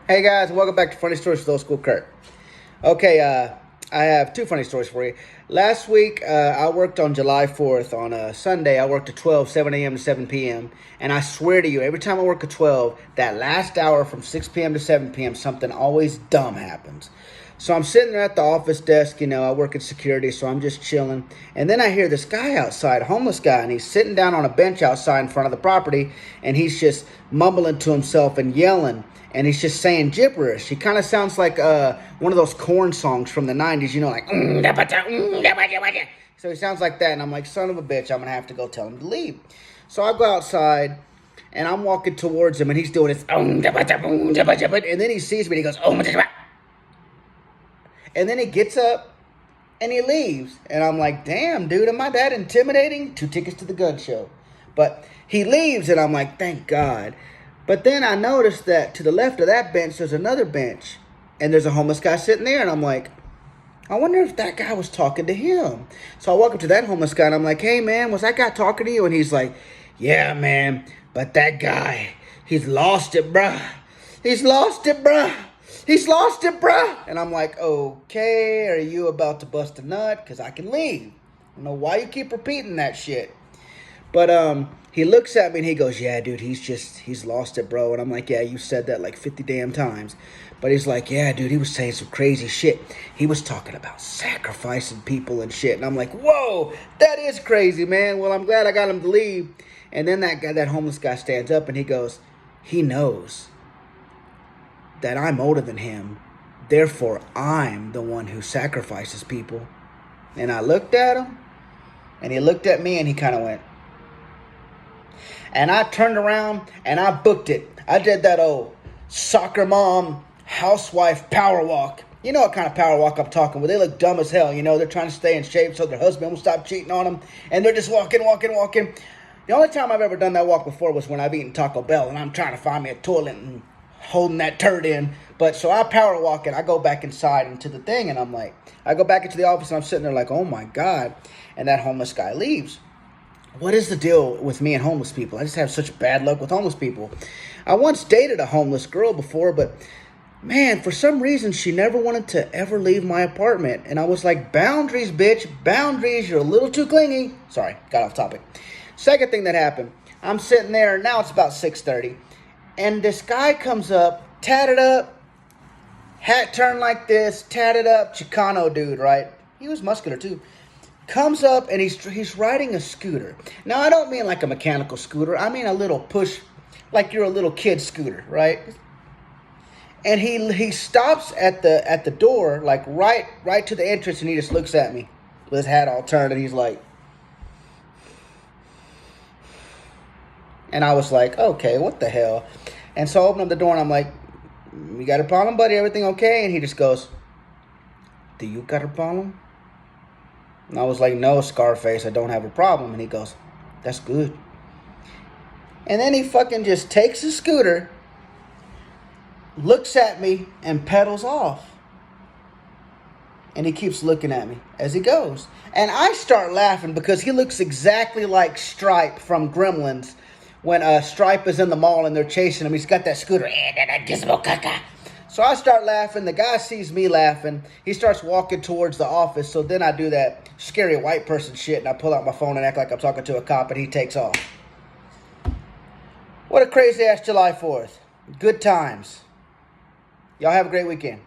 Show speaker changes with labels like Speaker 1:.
Speaker 1: Hey guys, welcome back to Funny Stories with Oldschoolcurt. Okay, I have two funny stories for you. Last week, I worked on July 4th on a Sunday. I worked at 7 a.m. to 7 p.m. And I swear to you, every time I work at 12, that last hour from 6 p.m. to 7 p.m., something always dumb happens. So I'm sitting there at the office desk, I work in security, so I'm just chilling. And then I hear this guy outside, a homeless guy, and he's sitting down on a bench outside in front of the property, and he's just mumbling to himself and yelling. And he's just saying gibberish. He kind of sounds like one of those corn songs from the 90s, like... So he sounds like that, and I'm like, son of a bitch, I'm going to have to go tell him to leave. So I go outside, and I'm walking towards him, and he's doing this... And then he sees me, and he goes... And then he gets up, and he leaves. And I'm like, damn, dude, am I that intimidating? 2 tickets to the gun show. But he leaves, and I'm like, thank God. But then I noticed that to the left of that bench, there's another bench. And there's a homeless guy sitting there. And I'm like, I wonder if that guy was talking to him. So I walk up to that homeless guy, and I'm like, hey, man, was that guy talking to you? And he's like, yeah, man, but that guy, he's lost it, bruh. He's lost it, bruh. He's lost it, bruh. And I'm like, okay, are you about to bust a nut? Because I can leave. I don't know why you keep repeating that shit. But he looks at me and he goes, yeah, dude, he's lost it, bro. And I'm like, yeah, you said that like 50 damn times. But he's like, yeah, dude, he was saying some crazy shit. He was talking about sacrificing people and shit. And I'm like, whoa, that is crazy, man. Well, I'm glad I got him to leave. And then that homeless guy stands up and he goes, he knows that I'm older than him. Therefore, I'm the one who sacrifices people. And I looked at him and he looked at me and he kind of went. And I turned around and I booked it. I did that old soccer mom, housewife power walk. You know what kind of power walk I'm talking about. They look dumb as hell. They're trying to stay in shape so their husband will stop cheating on them. And they're just walking. The only time I've ever done that walk before was when I've eaten Taco Bell and I'm trying to find me a toilet and holding that turd in. But so I power walk and I go back inside into the thing. And I'm like, I go back into the office and I'm sitting there like, oh my God. And that homeless guy leaves. What is the deal with me and homeless people? I just have such bad luck with homeless people. I once dated a homeless girl before, but man, for some reason, she never wanted to ever leave my apartment. And I was like, boundaries, bitch, boundaries. You're a little too clingy. Sorry, got off topic. Second thing that happened, I'm sitting there, now it's about 6:30, and this guy comes up, tatted up, hat turned like this, tatted up, Chicano dude, right? He was muscular too. Comes up and he's riding a scooter. Now, I don't mean like a mechanical scooter. I mean a little push, like you're a little kid scooter, right? And he stops at the door, like right to the entrance, and he just looks at me with his hat all turned, and he's like, and I was like, okay, what the hell? And so I open up the door and I'm like, you got a problem, buddy? Everything okay? And he just goes, do you got a problem? And I was like, no, Scarface, I don't have a problem. And he goes, that's good. And then he fucking just takes his scooter, looks at me, and pedals off. And he keeps looking at me as he goes. And I start laughing because he looks exactly like Stripe from Gremlins. When Stripe is in the mall and they're chasing him, he's got that scooter. So I start laughing. The guy sees me laughing. He starts walking towards the office. So then I do that scary white person shit, and I pull out my phone and act like I'm talking to a cop, and he takes off. What a crazy-ass July 4th. Good times. Y'all have a great weekend.